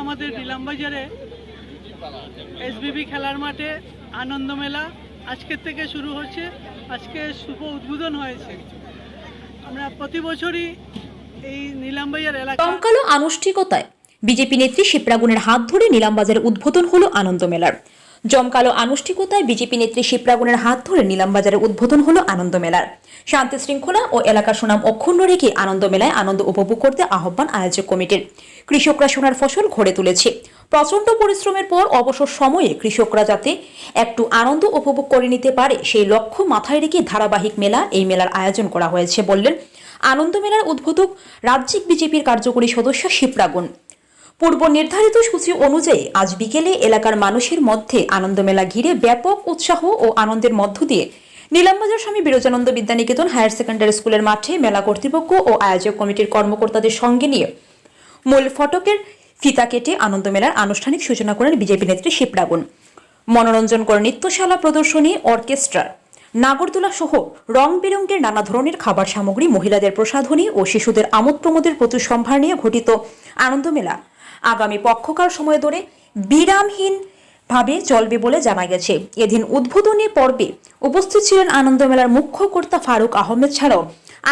আমাদের নীলামবাজারে এসবিবি খেলার মাঠে আনন্দ মেলা আজকের থেকে শুরু হচ্ছে। আজকে শুভ উদ্বোধন হয়েছে। আমরা প্রতি বছরই এই নীলামবাজার এলাকা জমকালো আনুষ্ঠানিকতায় বিজেপি নেত্রী শিপ্রাগুনের হাত ধরে নীলামবাজারে উদ্বোধন হলো আনন্দ মেলার। জমকালো আনুষ্ঠানিকতায় বিজেপি নেত্রী শিপ্রাগুনের হাত ধরে নীলামবাজারে উদ্বোধন হলো আনন্দ মেলার। শান্তি শৃঙ্খলা ও এলাকার সুনাম অক্ষুণ্ণ রেখে আনন্দ মেলায় আনন্দ উপভোগ করতে আহ্বান আয়োজক কমিটির। কৃষকরা সোনার ফসল ঘরে তুলেছে। প্রচন্ড পরিশ্রমের পর অবসর সময়ে কৃষকরা যাতে একটু আনন্দ উপভোগ করে নিতে পারে সেই লক্ষ্য মাথায় রেখে ধারাবাহিক মেলা এই মেলার আয়োজন করা হয়েছে বললেন আনন্দ মেলার উদ্বোধক রাজ্যিক বিজেপির কার্যকরী সদস্য শিপ্রাগুন। পূর্ব নির্ধারিত সূচি অনুযায়ী আজ বিকেলে এলাকার মানুষের মধ্যে আনন্দমেলা ঘিরে ব্যাপক উৎসাহ ও আনন্দের মধ্য দিয়ে নীলামবাজার স্বামী বিরজানন্দ বিদ্যানিকেতন হায়ার সেকেন্ডারি স্কুলের মাঠে মেলা কর্তৃপক্ষ ও আয়োজক কমিটির কর্মকর্তাদের সঙ্গে নিয়ে মূল ফটকের ফিতা কেটে আনন্দমেলার আনুষ্ঠানিক সূচনা করেন বিজেপি নেত্রী শিপ্রাগুন। মনোরঞ্জনকর নৃত্যশালা প্রদর্শনী, অর্কেস্ট্রা, নাগরদোলা সহ রং বেরঙের নানা ধরনের খাবার সামগ্রী, মহিলাদের প্রসাধনী ও শিশুদের আমোদ প্রমোদের প্রচুর সম্ভার নিয়ে ঘটিত আনন্দমেলা আগামী পক্ষকার সময় ধরে বিরামহীনভাবে চলবে বলে জানা গেছে। এদিন উদ্বোধনী পর্বে উপস্থিত ছিলেন আনন্দমেলার মুখ্য কর্তা ফারুক আহমেদ ছাড়াও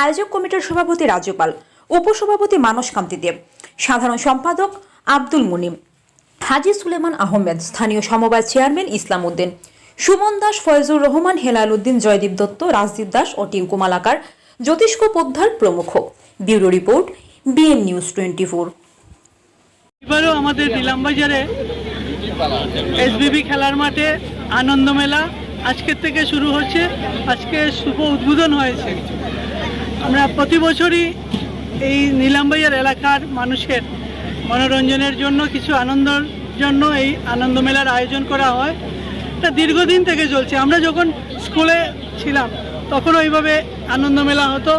আয়োজক কমিটির সভাপতি রাজ্যপাল, উপসভাপতি মানস কান্তি দেব, সাধারণ সম্পাদক আব্দুল মুনিম, হাজী সুলেমান আহমেদ, স্থানীয় সমবায় চেয়ারম্যান ইসলাম উদ্দিন, সুমন দাস, ফয়জুর রহমান, হেলাল উদ্দিন, জয়দীপ দত্ত, রাজদীপ দাস ও টিঙ্কু মালাকার, জ্যোতিষ্ক পোদ্দার প্রমুখ। Bureau report, BN news 24। এবারও আমাদের নীলামবাজারে এসবিবি খেলার মাঠে আনন্দ মেলা আজকের থেকে শুরু হচ্ছে। আজকে শুভ উদ্বোধন হয়েছে। আমরা প্রতি বছরই এই নীলামবাজার এলাকার মানুষের মনোরঞ্জনের জন্য, কিছু আনন্দের জন্য এই আনন্দ মেলার আয়োজন করা হয়। এটা দীর্ঘদিন থেকে চলছে। আমরা যখন স্কুলে ছিলাম তখন ওইভাবে আনন্দ মেলা হতো।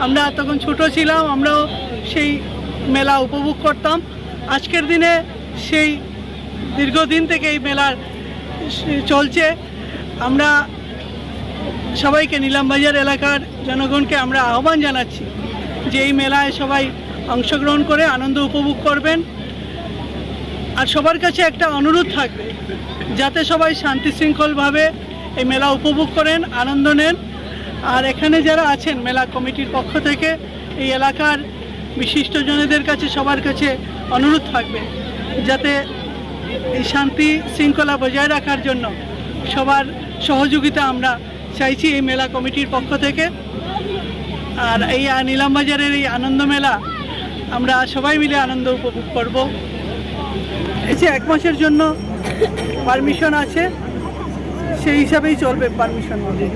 আমরা তখন ছোট ছিলাম, আমরাও সেই মেলা উপভোগ করতাম। আজকের দিনে সেই দীর্ঘদিন থেকে এই মেলার চলছে। আমরা সবাইকে, নীলামবাজার এলাকার জনগণকে আমরা আহ্বান জানাচ্ছি যে এই মেলায় সবাই অংশগ্রহণ করে আনন্দ উপভোগ করবেন। আর সবার কাছে একটা অনুরোধ থাকবে যাতে সবাই শান্তি শৃঙ্খলভাবে এই মেলা উপভোগ করেন, আনন্দ নেন। আর এখানে যারা আছেন মেলা কমিটির পক্ষ থেকে এই এলাকার বিশিষ্টজনদের কাছে, সবার কাছে অনুরোধ থাকবে যাতে এই শান্তি শৃঙ্খলা বজায় রাখার জন্য সবার সহযোগিতা আমরা চাইছি এই মেলা কমিটির পক্ষ থেকে। আর এই নীলামবাজারের এই আনন্দ মেলা আমরা সবাই মিলে আনন্দ উপভোগ করব। এসে 1 মাসের জন্য পারমিশন আছে, সেই হিসাবেই চলবে পারমিশন মধ্যে।